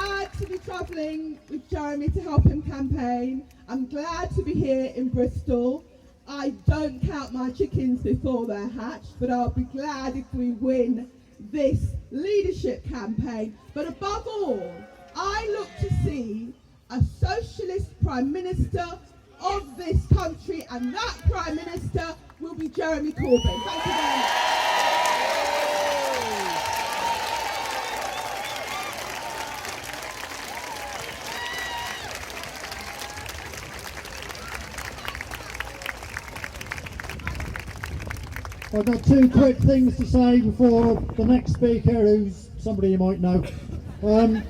glad to be travelling with Jeremy to help him campaign. I'm glad to be here in Bristol. I don't count my chickens before they're hatched, but I'll be glad if we win this leadership campaign. But above all, I look to see a socialist Prime Minister of this country, and that Prime Minister will be Jeremy Corbyn. Thank you very much. I've got two quick things to say before the next speaker, who's somebody you might know. The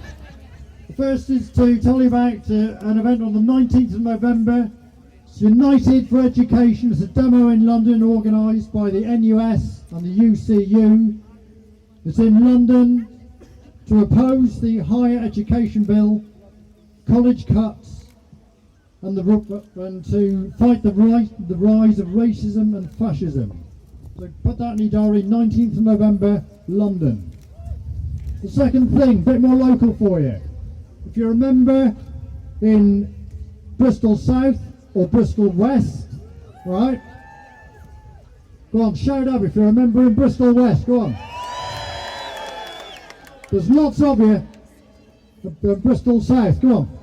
first is to tell you about an event on the 19th of November. It's United for Education. It's a demo in London organised by the NUS and the UCU. It's in London to oppose the higher education bill, college cuts, and to fight the rise of racism and fascism. So put that in your diary, 19th of November, London. The second thing, a bit more local for you. If you remember in Bristol South or Bristol West, right? Go on, shout up if you remember in Bristol West, go on. There's lots of you in Bristol South, go on.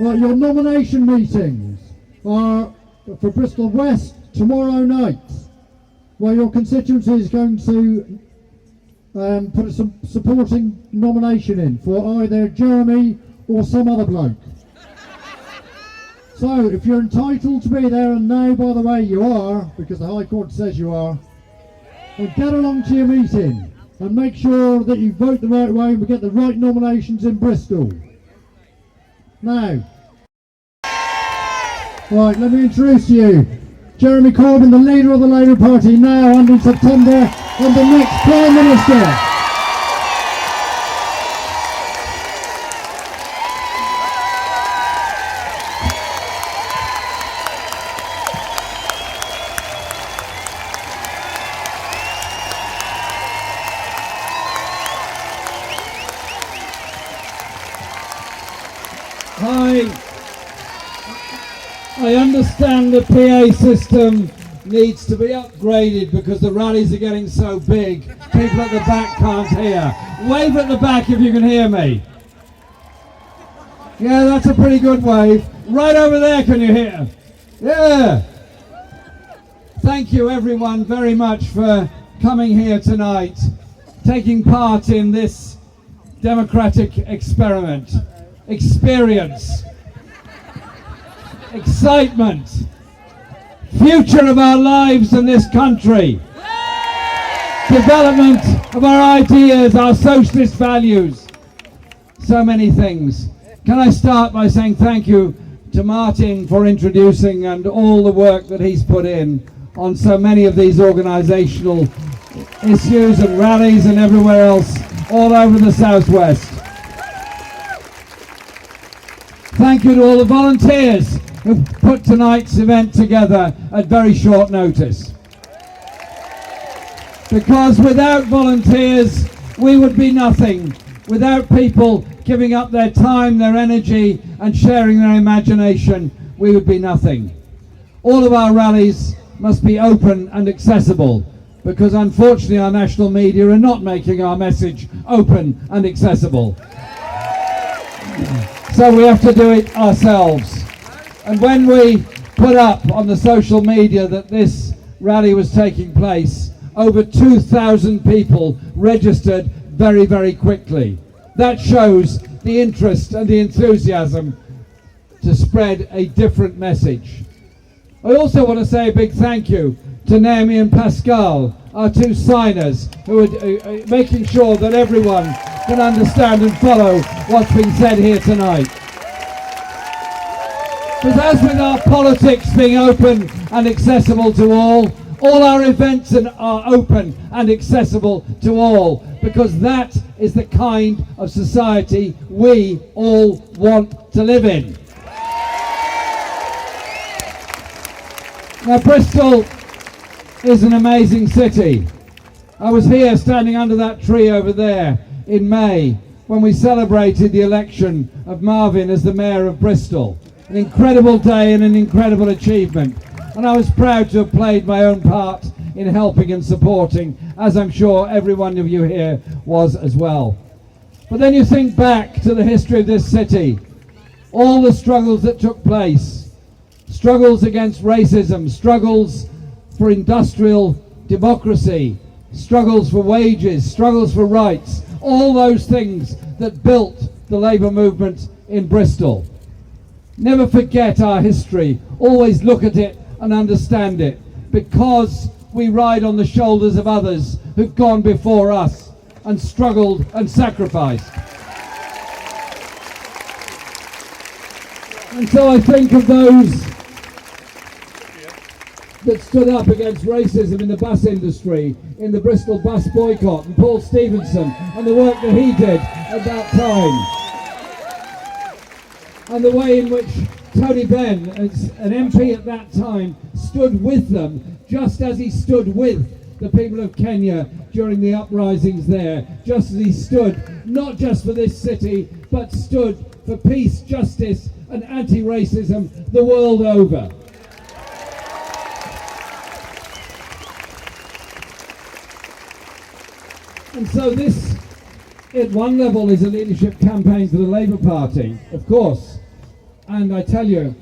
Right, your nomination meetings are for Bristol West tomorrow night, where your constituency is going to put some supporting nomination in for either Jeremy or some other bloke. So if you're entitled to be there, and now by the way you are, because the High Court says you are, then get along to your meeting and make sure that you vote the right way and we get the right nominations in Bristol. Now, right, let me introduce you. Jeremy Corbyn, the leader of the Labour Party now and in September, and the next Prime Minister. I understand the PA system needs to be upgraded because the rallies are getting so big. People at the back can't hear. Wave at the back if you can hear me. Yeah, that's a pretty good wave. Right over there, can you hear? Yeah. Thank you everyone very much for coming here tonight, taking part in this democratic experience, excitement, future of our lives in this country, development of our ideas, our socialist values, so many things. Can I start by saying thank you to Martin for introducing and all the work that he's put in on so many of these organisational issues and rallies and everywhere else all over the southwest. Thank you to all the volunteers who put tonight's event together at very short notice. Because without volunteers, we would be nothing. Without people giving up their time, their energy, and sharing their imagination, we would be nothing. All of our rallies must be open and accessible, because unfortunately our national media are not making our message open and accessible. So we have to do it ourselves. And when we put up on the social media that this rally was taking place, over 2,000 people registered very, very quickly. That shows the interest and the enthusiasm to spread a different message. I also want to say a big thank you to Naomi and Pascal, our two signers, who are making sure that everyone can understand and follow what's been said here tonight. Because as with our politics being open and accessible to all our events are open and accessible to all, because that is the kind of society we all want to live in. Now, Bristol is an amazing city. I was here standing under that tree over there in May when we celebrated the election of Marvin as the Mayor of Bristol. An incredible day and an incredible achievement. And I was proud to have played my own part in helping and supporting, as I'm sure every one of you here was as well. But then you think back to the history of this city, all the struggles that took place, struggles against racism, struggles for industrial democracy, struggles for wages, struggles for rights, all those things that built the labour movement in Bristol. Never forget our history, always look at it and understand it, because we ride on the shoulders of others who've gone before us and struggled and sacrificed. And so I think of those that stood up against racism in the bus industry, in the Bristol bus boycott, and Paul Stevenson and the work that he did at that time. And the way in which Tony Benn, as an MP at that time, stood with them, just as he stood with the people of Kenya during the uprisings there, just as he stood, not just for this city, but stood for peace, justice and anti-racism the world over. And so this, at one level, is a leadership campaign for the Labour Party, of course. And I tell you,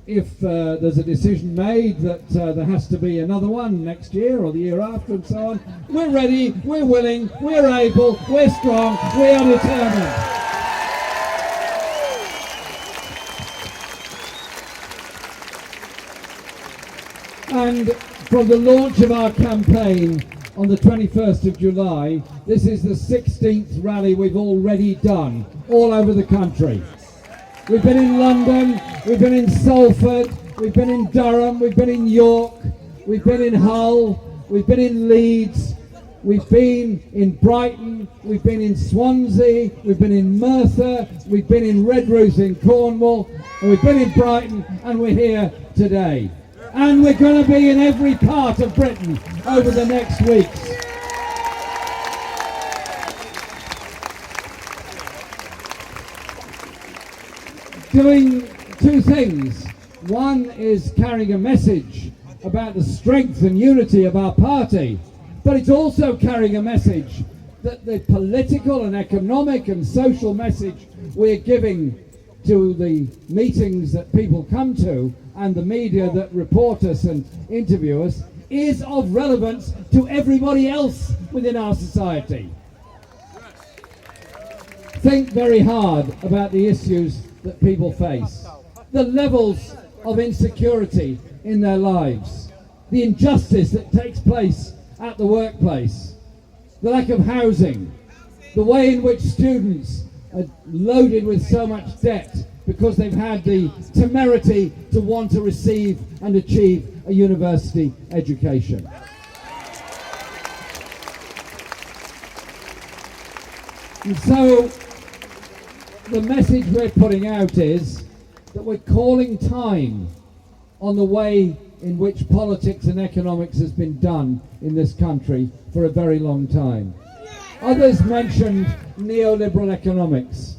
if there's a decision made that there has to be another one next year or the year after and so on, we're ready, we're willing, we're able, we're strong, we are determined. And from the launch of our campaign on the 21st of July, this is the 16th rally we've already done all over the country. We've been in London, we've been in Salford, we've been in Durham, we've been in York, we've been in Hull, we've been in Leeds, we've been in Brighton, we've been in Swansea, we've been in Merthyr, we've been in Redruth in Cornwall, and we've been in Brighton, and we're here today. And we're going to be in every part of Britain over the next weeks. Doing two things. One is carrying a message about the strength and unity of our party, but it's also carrying a message that the political and economic and social message we're giving to the meetings that people come to and the media that report us and interview us is of relevance to everybody else within our society. Think very hard about the issues that people face, the levels of insecurity in their lives, the injustice that takes place at the workplace, the lack of housing, the way in which students are loaded with so much debt because they've had the temerity to want to receive and achieve a university education. And so the message we're putting out is that we're calling time on the way in which politics and economics has been done in this country for a very long time. Others mentioned neoliberal economics.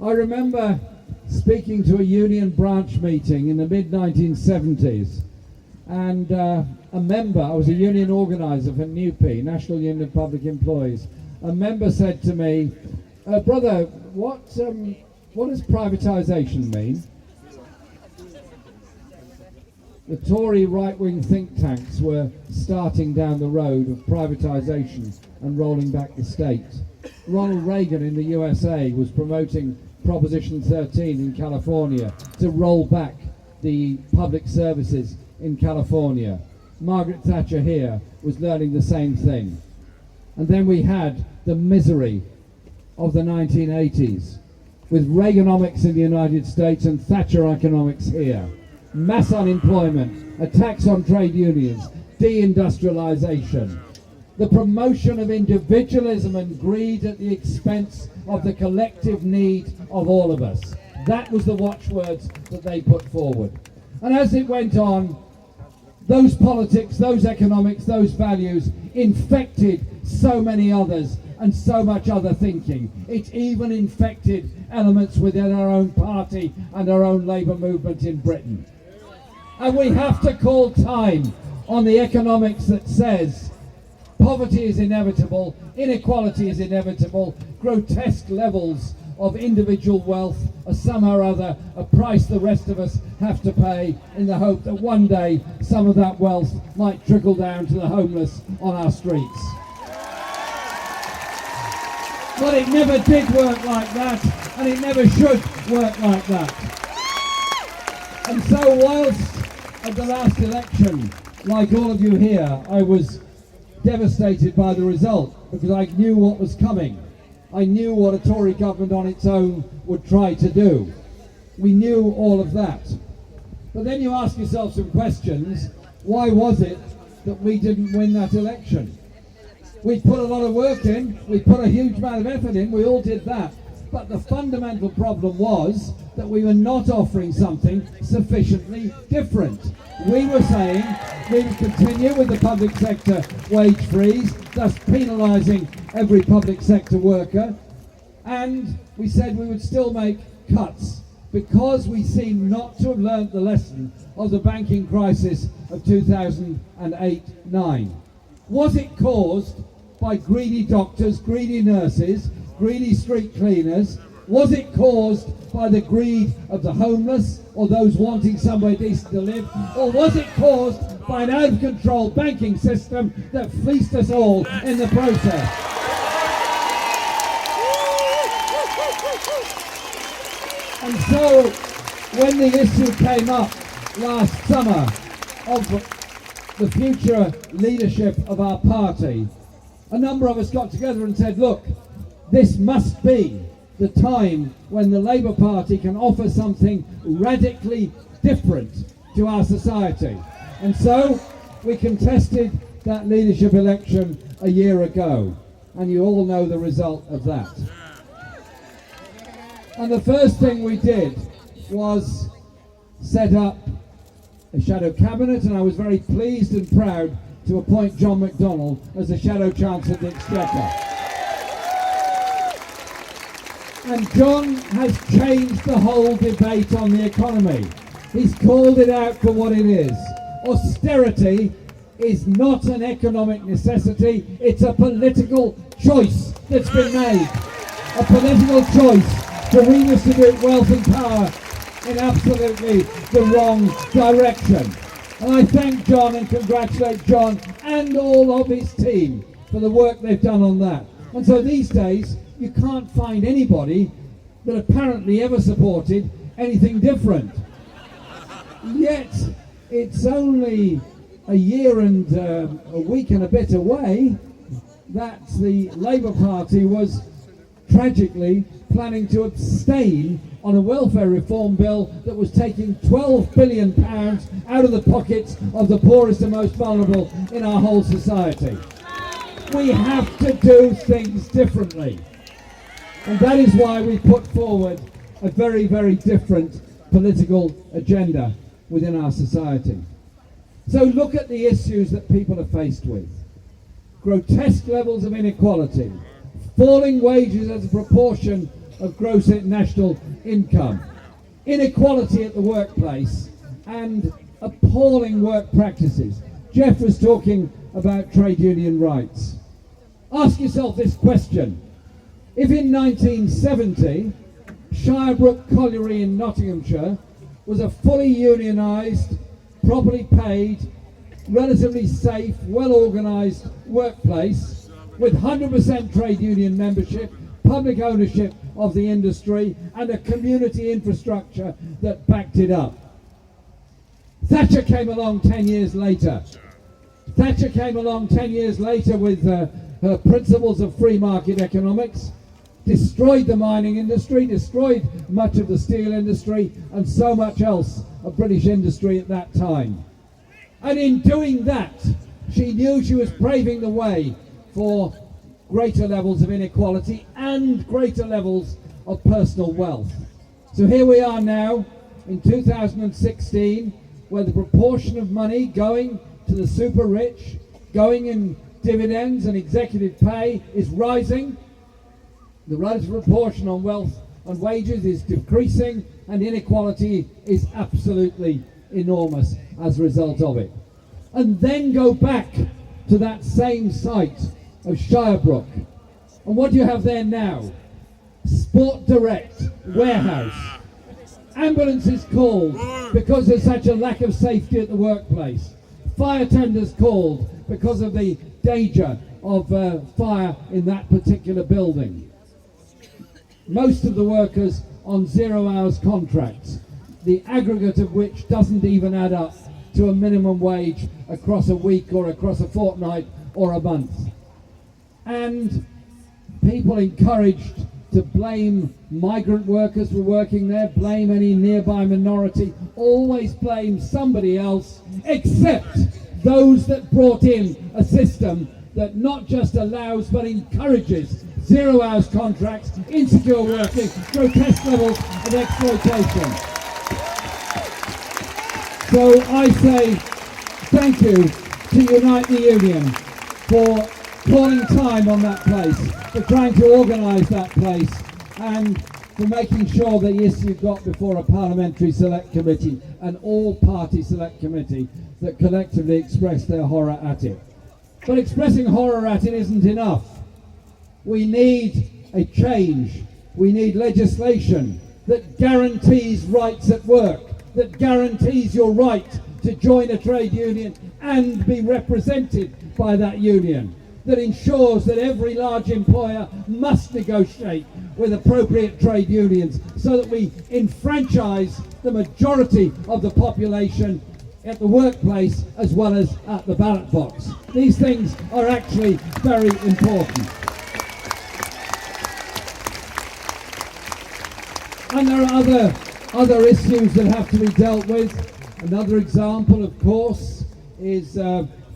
I remember speaking to a union branch meeting in the mid-1970s, and a member, I was a union organiser for NUPE, National Union of Public Employees, a member said to me, brother, what does privatisation mean? The Tory right-wing think tanks were starting down the road of privatisation and rolling back the state. Ronald Reagan in the USA was promoting Proposition 13 in California to roll back the public services in California. Margaret Thatcher here was learning the same thing. And then we had the misery of the 1980s with Reaganomics in the United States and Thatcher economics here. Mass unemployment, attacks on trade unions, deindustrialization, the promotion of individualism and greed at the expense of the collective need of all of us. That was the watchwords that they put forward. And as it went on, those politics, those economics, those values infected so many others, and so much other thinking. It's even infected elements within our own party and our own labour movement in Britain. And we have to call time on the economics that says poverty is inevitable, inequality is inevitable, grotesque levels of individual wealth are somehow or other a price the rest of us have to pay, in the hope that one day some of that wealth might trickle down to the homeless on our streets. But it never did work like that, and it never should work like that. And so whilst at the last election, like all of you here, I was devastated by the result, because I knew what was coming. I knew what a Tory government on its own would try to do. We knew all of that. But then you ask yourself some questions. Why was it that we didn't win that election? We put a lot of work in, we put a huge amount of effort in, we all did that. But the fundamental problem was that we were not offering something sufficiently different. We were saying we would continue with the public sector wage freeze, thus penalising every public sector worker, and we said we would still make cuts because we seem not to have learnt the lesson of the banking crisis of 2008-9. Was it caused by greedy doctors, greedy nurses, greedy street cleaners? Was it caused by the greed of the homeless or those wanting somewhere decent to live? Or was it caused by an out-of-control banking system that fleeced us all in the process? And so, when the issue came up last summer of the future leadership of our party, a number of us got together and said, look, this must be the time when the Labour Party can offer something radically different to our society. And so we contested that leadership election a year ago, and you all know the result of that. And the first thing we did was set up a shadow cabinet, and I was very pleased and proud to appoint John McDonnell as the Shadow Chancellor of the Exchequer. And John has changed the whole debate on the economy. He's called it out for what it is. Austerity is not an economic necessity, it's a political choice that's been made. A political choice to redistribute wealth and power in absolutely the wrong direction. And I thank John and congratulate John and all of his team for the work they've done on that. And so these days, you can't find anybody that apparently ever supported anything different. Yet, it's only a year and a week and a bit away that the Labour Party was tragically planning to abstain on a welfare reform bill that was taking £12 billion out of the pockets of the poorest and most vulnerable in our whole society. We have to do things differently. And that is why we put forward a very, very different political agenda within our society. So look at the issues that people are faced with. Grotesque levels of inequality, falling wages as a proportion of gross national income, inequality at the workplace, and appalling work practices. Jeff was talking about trade union rights. Ask yourself this question. If in 1970, Shirebrook Colliery in Nottinghamshire was a fully unionised, properly paid, relatively safe, well-organised workplace with 100% trade union membership, public ownership of the industry and a community infrastructure that backed it up. Thatcher came along 10 years later. Thatcher came along 10 years later with her principles of free market economics, destroyed the mining industry, destroyed much of the steel industry and so much else of British industry at that time. And in doing that, she knew she was paving the way for greater levels of inequality and greater levels of personal wealth. So here we are now in 2016, where the proportion of money going to the super rich, going in dividends and executive pay is rising, the relative proportion on wealth and wages is decreasing, and inequality is absolutely enormous as a result of it. And then go back to that same site of Shirebrook, and what do you have there now? Sport Direct warehouse. Ambulances called because there's such a lack of safety at the workplace. Fire tenders called because of the danger of fire in that particular building. Most of the workers on 0 hours contracts, the aggregate of which doesn't even add up to a minimum wage across a week or across a fortnight or a month. And people encouraged to blame migrant workers for working there, blame any nearby minority, always blame somebody else except those that brought in a system that not just allows but encourages 0 hours contracts, insecure working, grotesque levels of exploitation. So I say thank you to Unite the Union for calling time on that place, for trying to organise that place, and for making sure that yes, you've got before a parliamentary select committee, an all-party select committee, that collectively express their horror at it. But expressing horror at it isn't enough. We need a change. We need legislation that guarantees rights at work, that guarantees your right to join a trade union and be represented by that union, that ensures that every large employer must negotiate with appropriate trade unions so that we enfranchise the majority of the population at the workplace as well as at the ballot box. These things are actually very important. And there are other issues that have to be dealt with. Another example, of course, is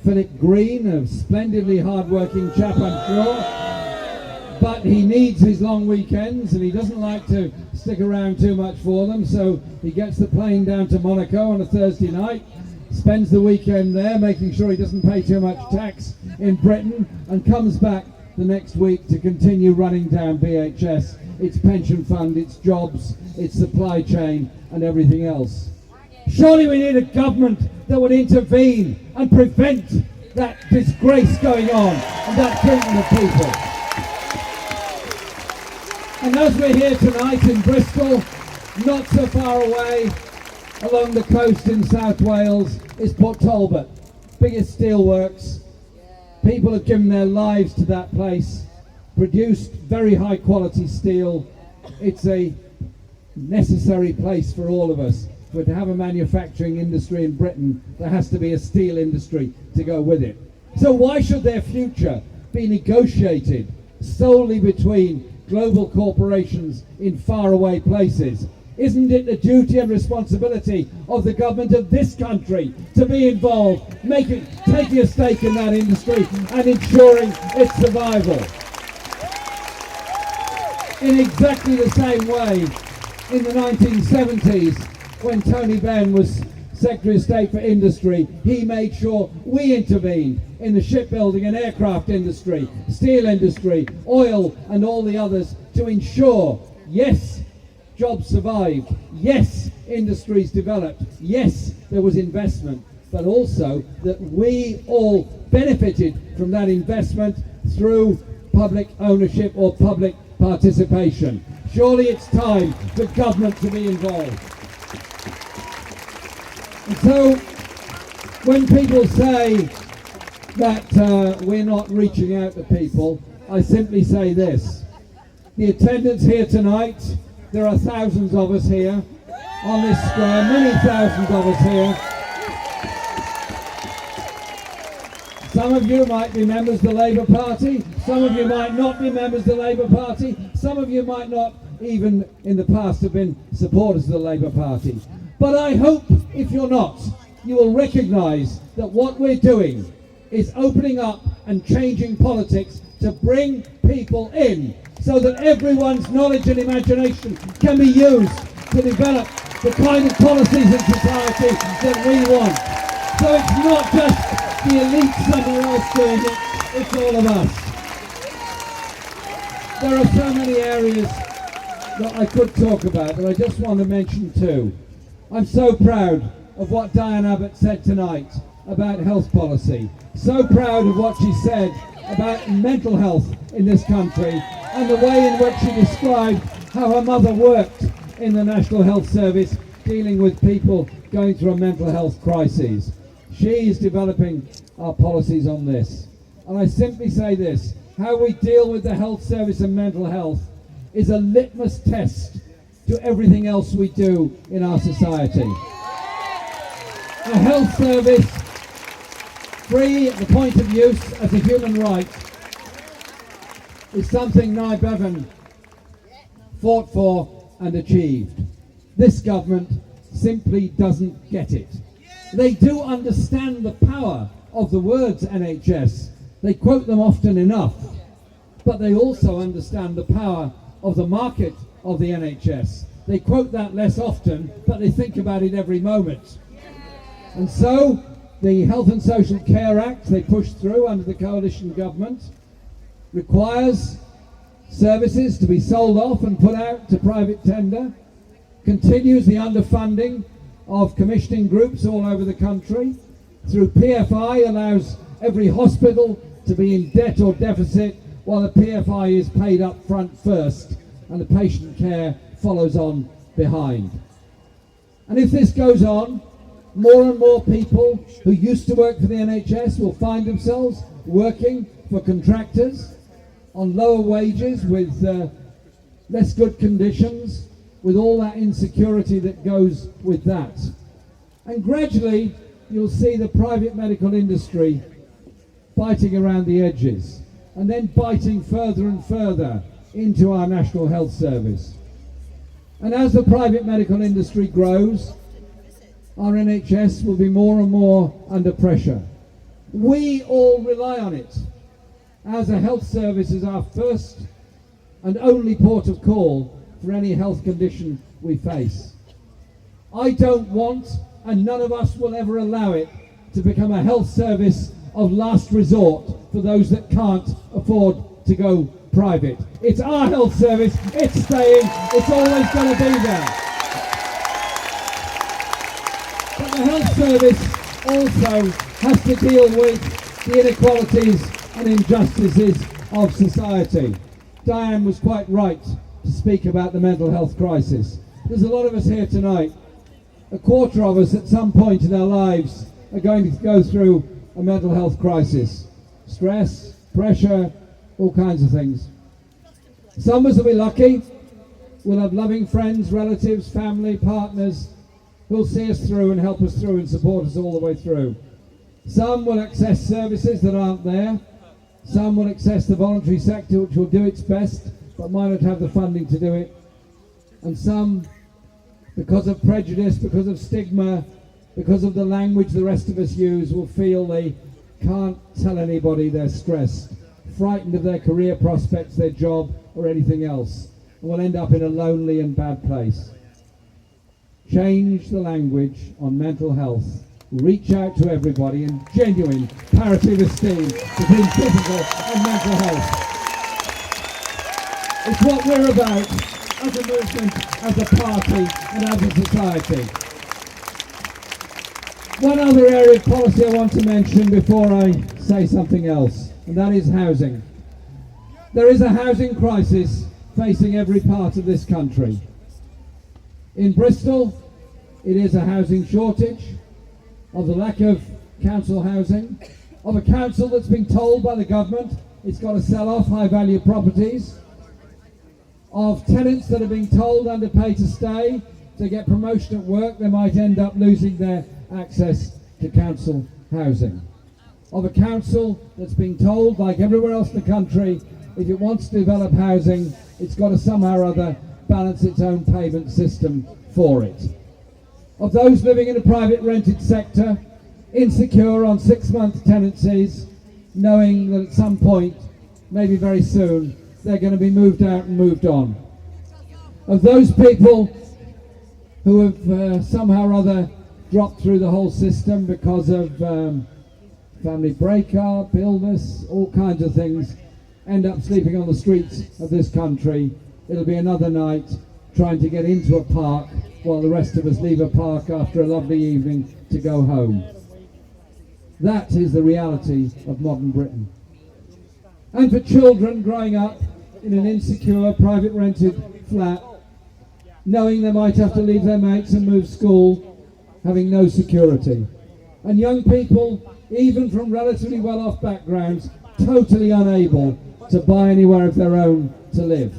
Philip Green, a splendidly hard-working chap, I'm sure, but he needs his long weekends and he doesn't like to stick around too much for them, so he gets the plane down to Monaco on a Thursday night, spends the weekend there making sure he doesn't pay too much tax in Britain, and comes back the next week to continue running down BHS, its pension fund, its jobs, its supply chain and everything else. Surely we need a government that would intervene and prevent that disgrace going on and that treatment of people. And as we're here tonight in Bristol, not so far away along the coast in South Wales is Port Talbot, biggest steelworks. People have given their lives to that place, produced very high quality steel. It's a necessary place for all of us. But to have a manufacturing industry in Britain, there has to be a steel industry to go with it. So why should their future be negotiated solely between global corporations in faraway places? Isn't it the duty and responsibility of the government of this country to be involved, taking a stake in that industry and ensuring its survival? In exactly the same way, in the 1970s, when Tony Benn was Secretary of State for Industry, he made sure we intervened in the shipbuilding and aircraft industry, steel industry, oil and all the others to ensure, yes, jobs survived, yes, industries developed, yes, there was investment, but also that we all benefited from that investment through public ownership or public participation. Surely it's time for government to be involved. And so, when people say that we're not reaching out to people, I simply say this. The attendance here tonight, there are thousands of us here on this square, many thousands of us here. Some of you might be members of the Labour Party, some of you might not be members of the Labour Party, some of you might not even in the past have been supporters of the Labour Party. But I hope, if you're not, you will recognise that what we're doing is opening up and changing politics to bring people in so that everyone's knowledge and imagination can be used to develop the kind of policies in society that we want. So it's not just the elite somewhere else doing it, It's all of us. There are so many areas that I could talk about, but I just want to mention two. I'm so proud of what Diane Abbott said tonight about health policy. So proud of what she said about mental health in this country and the way in which she described how her mother worked in the National Health Service dealing with people going through a mental health crisis. She is developing our policies on this. And I simply say this, how we deal with the health service and mental health is a litmus test to everything else we do in our society. A health service free at the point of use as a human right is something Nye Bevan fought for and achieved. This government simply doesn't get it. They do understand the power of the words NHS. They quote them often enough, but they also understand the power of the market of the NHS. They quote that less often, but they think about it every moment. And so, the Health and Social Care Act they pushed through under the coalition government requires services to be sold off and put out to private tender, continues the underfunding of commissioning groups all over the country, through PFI allows every hospital to be in debt or deficit while the PFI is paid up front first and the patient care follows on behind. And if this goes on, more and more people who used to work for the NHS will find themselves working for contractors on lower wages with less good conditions, with all that insecurity that goes with that. And gradually you'll see the private medical industry biting around the edges and then biting further and further into our National Health Service. And as the private medical industry grows, our NHS will be more and more under pressure. We all rely on it, as a health service is our first and only port of call for any health condition we face. I don't want, and none of us will ever allow it, to become a health service of last resort for those that can't afford to go private. It's our health service, it's staying, it's always going to be there. But the health service also has to deal with the inequalities and injustices of society. Diane was quite right to speak about the mental health crisis. There's a lot of us here tonight. A quarter of us at some point in our lives are going to go through a mental health crisis. Stress, pressure, all kinds of things. Some of us will be lucky. We'll have loving friends, relatives, family, partners who'll see us through and help us through and support us all the way through. Some will access services that aren't there. Some will access the voluntary sector, which will do its best, but might not have the funding to do it. And some, because of prejudice, because of stigma, because of the language the rest of us use, will feel they can't tell anybody they're stressed, frightened of their career prospects, their job, or anything else, and will end up in a lonely and bad place. Change the language on mental health. Reach out to everybody in genuine parity of esteem between physical and mental health. It's what we're about as a movement, as a party, and as a society. One other area of policy I want to mention before I say something else, and that is housing. There is a housing crisis facing every part of this country. In Bristol, it is a housing shortage, of the lack of council housing, of a council that's been told by the government it's got to sell off high-value properties, of tenants that are being told under pay to stay, to get promotion at work, they might end up losing their access to council housing. Of a council that's been told, like everywhere else in the country, if it wants to develop housing, it's got to somehow or other balance its own payment system for it. Of those living in a private rented sector, insecure on 6-month tenancies, knowing that at some point, maybe very soon, they're going to be moved out and moved on. Of those people who have somehow or other dropped through the whole system because of family breakup, illness, all kinds of things, end up sleeping on the streets of this country. It'll be another night trying to get into a park while the rest of us leave a park after a lovely evening to go home. That is the reality of modern Britain. And for children growing up in an insecure, private rented flat, knowing they might have to leave their mates and move school, having no security. And young people, even from relatively well-off backgrounds, totally unable to buy anywhere of their own to live.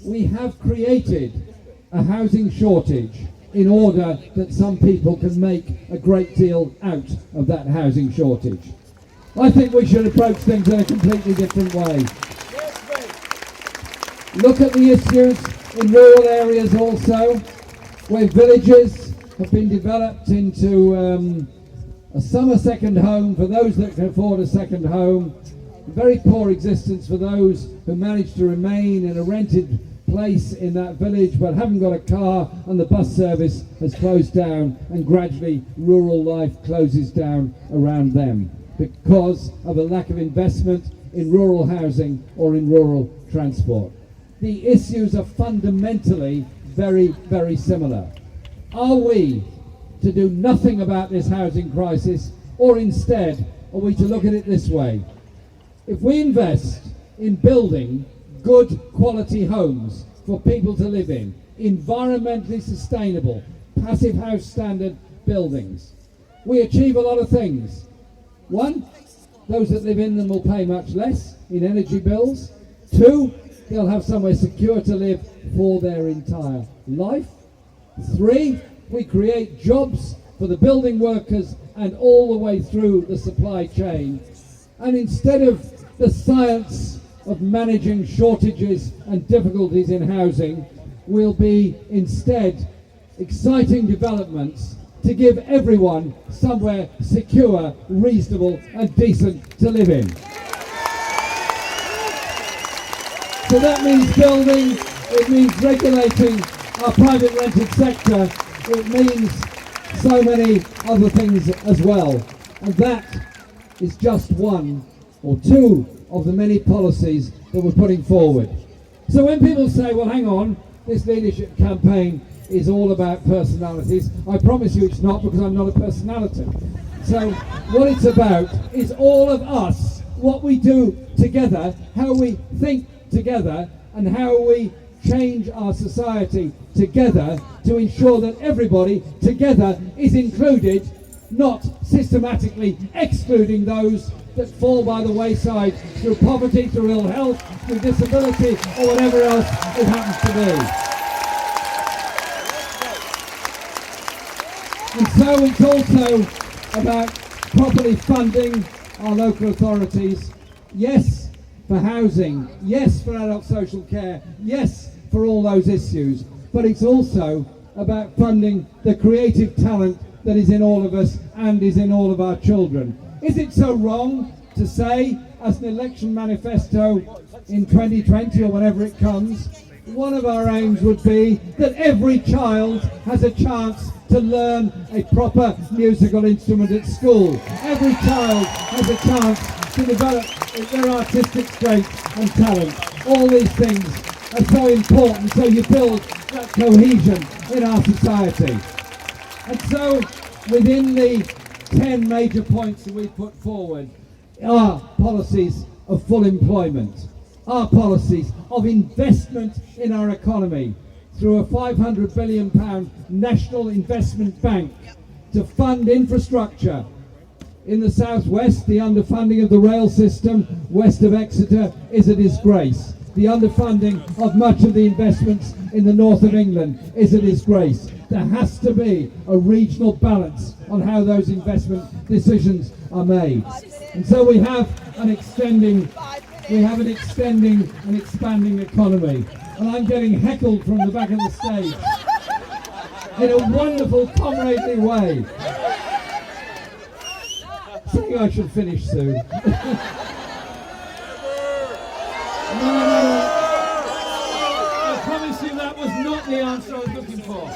We have created a housing shortage in order that some people can make a great deal out of that housing shortage. I think we should approach things in a completely different way. Look at the issues in rural areas also, where villages have been developed into a summer second home for those that can afford a second home, very poor existence for those who manage to remain in a rented place in that village but haven't got a car, and the bus service has closed down, and gradually rural life closes down around them because of a lack of investment in rural housing or in rural transport. The issues are fundamentally very, very similar. Are we to do nothing about this housing crisis, or instead are we to look at it this way? If we invest in building good quality homes for people to live in, environmentally sustainable, passive house standard buildings, we achieve a lot of things. One, those that live in them will pay much less in energy bills. Two, they'll have somewhere secure to live for their entire life. Three, we create jobs for the building workers and all the way through the supply chain. And instead of the science of managing shortages and difficulties in housing, will be instead exciting developments to give everyone somewhere secure, reasonable and decent to live in. So that means building, it means regulating our private rented sector, it means so many other things as well. And that is just one or two of the many policies that we're putting forward. So when people say, well, hang on, this leadership campaign is all about personalities, I promise you it's not, because I'm not a personality. So what it's about is all of us, what we do together, how we think together, and how we change our society together to ensure that everybody together is included, not systematically excluding those that fall by the wayside through poverty, through ill health, through disability, or whatever else it happens to be. And so it's also about properly funding our local authorities. Yes, for housing, yes, for adult social care, yes, for all those issues, but it's also about funding the creative talent that is in all of us and is in all of our children. Is it so wrong to say, as an election manifesto in 2020 or whenever it comes, one of our aims would be that every child has a chance to learn a proper musical instrument at school. Every child has a chance to develop their artistic strength and talent. All these things are so important, so you build that cohesion in our society. And so, within the 10 major points that we put forward, are policies of full employment, are policies of investment in our economy through a £500 billion national investment bank to fund infrastructure. In the southwest, the underfunding of the rail system west of Exeter is a disgrace. The underfunding of much of the investments in the north of England is a disgrace. There has to be a regional balance on how those investment decisions are made. And so we have an extending and expanding economy. And I'm getting heckled from the back of the stage in a wonderful comradely way. I think I should finish soon. No. I promise you that was not the answer I was looking for.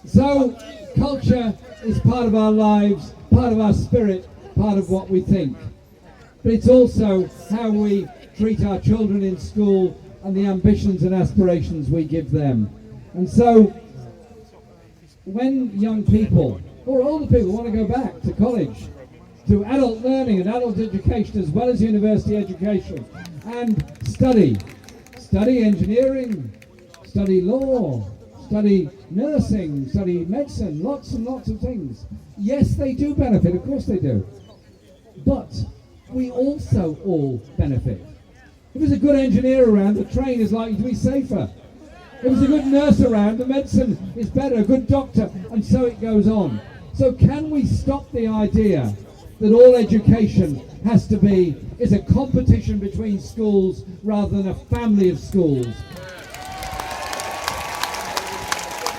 So, Culture is part of our lives, part of our spirit, part of what we think. But it's also how we treat our children in school and the ambitions and aspirations we give them. And so, when young people, or older people, want to go back to college, to adult learning and adult education as well as university education, and study engineering, study law, study nursing, study medicine, lots and lots of things. Yes, they do benefit, of course they do. But we also all benefit. If there's a good engineer around, the train is likely to be safer. If there's a good nurse around, the medicine is better, a good doctor, and so it goes on. So can we stop the idea that all education is a competition between schools rather than a family of schools?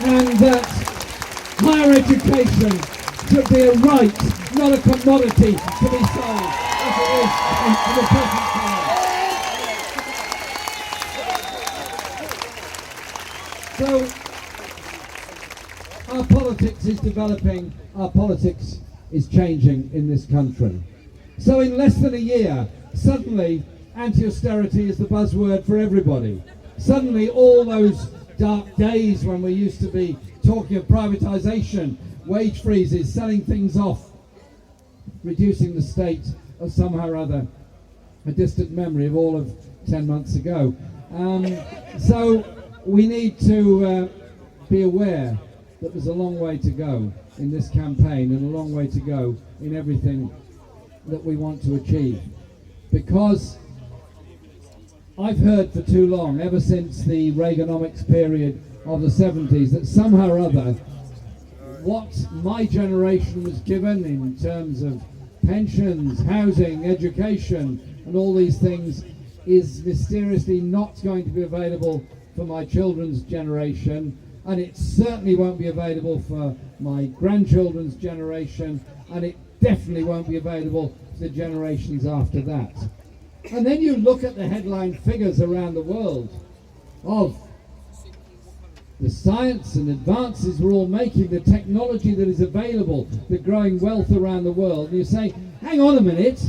And that higher education should be a right, not a commodity to be sold, as it is in the present time. So, our politics is developing, our politics is changing in this country. So in less than a year, suddenly anti-austerity is the buzzword for everybody. Suddenly all those dark days when we used to be talking of privatisation, wage freezes, selling things off, reducing the state of somehow or other a distant memory of all of 10 months ago. So we need to be aware that there's a long way to go in this campaign and a long way to go in everything that we want to achieve. Because I've heard for too long, ever since the Reaganomics period of the 70s, that somehow or other what my generation was given in terms of pensions, housing, education and all these things is mysteriously not going to be available for my children's generation, and it certainly won't be available for my grandchildren's generation, and it definitely won't be available for the generations after that. And then you look at the headline figures around the world of the science and advances we're all making, the technology that is available, the growing wealth around the world, and you say, hang on a minute,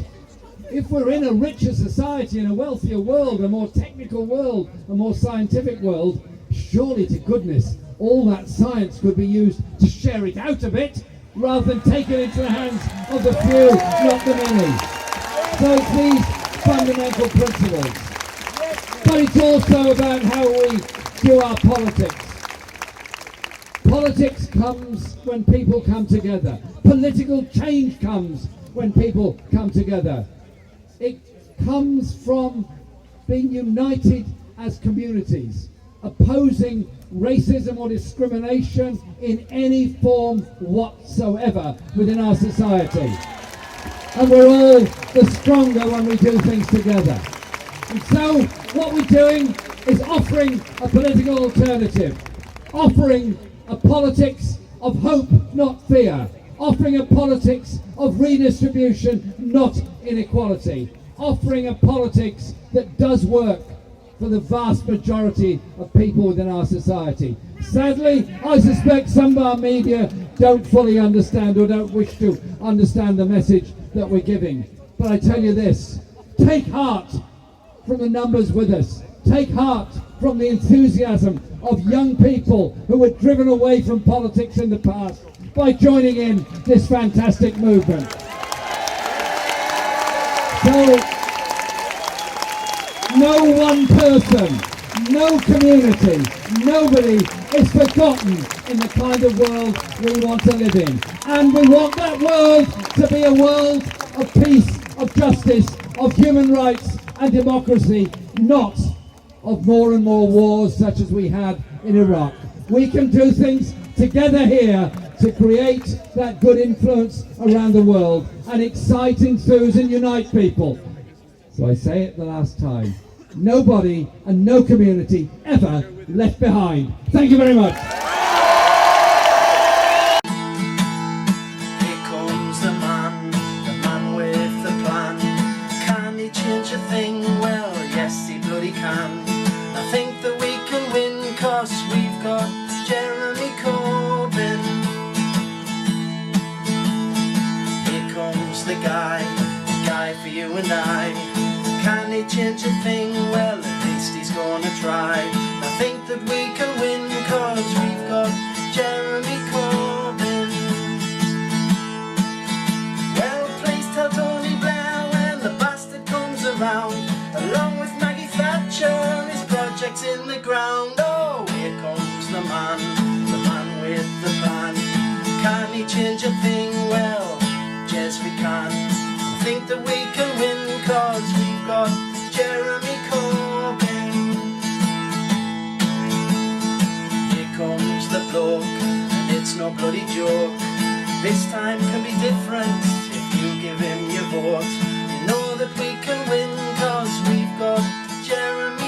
if we're in a richer society, in a wealthier world, a more technical world, a more scientific world, surely to goodness all that science could be used to share it out a bit rather than take it into the hands of the few, not the many. So it's these fundamental principles. But it's also about how we do our politics. Politics comes when people come together. Political change comes when people come together. It comes from being united as communities, opposing racism or discrimination in any form whatsoever within our society. And we're all the stronger when we do things together. And so what we're doing is offering a political alternative, offering a politics of hope, not fear, offering a politics of redistribution, not inequality, offering a politics that does work for the vast majority of people within our society. Sadly, I suspect some of our media don't fully understand or don't wish to understand the message that we're giving. But I tell you this, take heart from the numbers with us. Take heart from the enthusiasm of young people who were driven away from politics in the past by joining in this fantastic movement. So, no one person, no community, nobody is forgotten in the kind of world we want to live in. And we want that world to be a world of peace, of justice, of human rights and democracy, not of more and more wars such as we had in Iraq. We can do things together here to create that good influence around the world and excite, enthuse and unite people. So I say it the last time, nobody and no community ever left behind. Thank you very much. Here comes the man with the plan. Can he change a thing? Well, yes he bloody can. I think that we can win, 'cause we've got Jeremy Corbyn. the guy for you and I. Can he change a thing? Well, at least he's gonna try. I think that we can win, cause we've got Jeremy Corbyn. Well, please tell Tony Blair when the bastard comes around, along with Maggie Thatcher, his project's in the ground. Oh, here comes the man with the plan. Can he change a thing? Well, yes we can. I think that we can win, cause we've got Jeremy Corbyn. Here comes the bloke, and it's no bloody joke. This time can be different if you give him your vote. You know that we can win, cause we've got Jeremy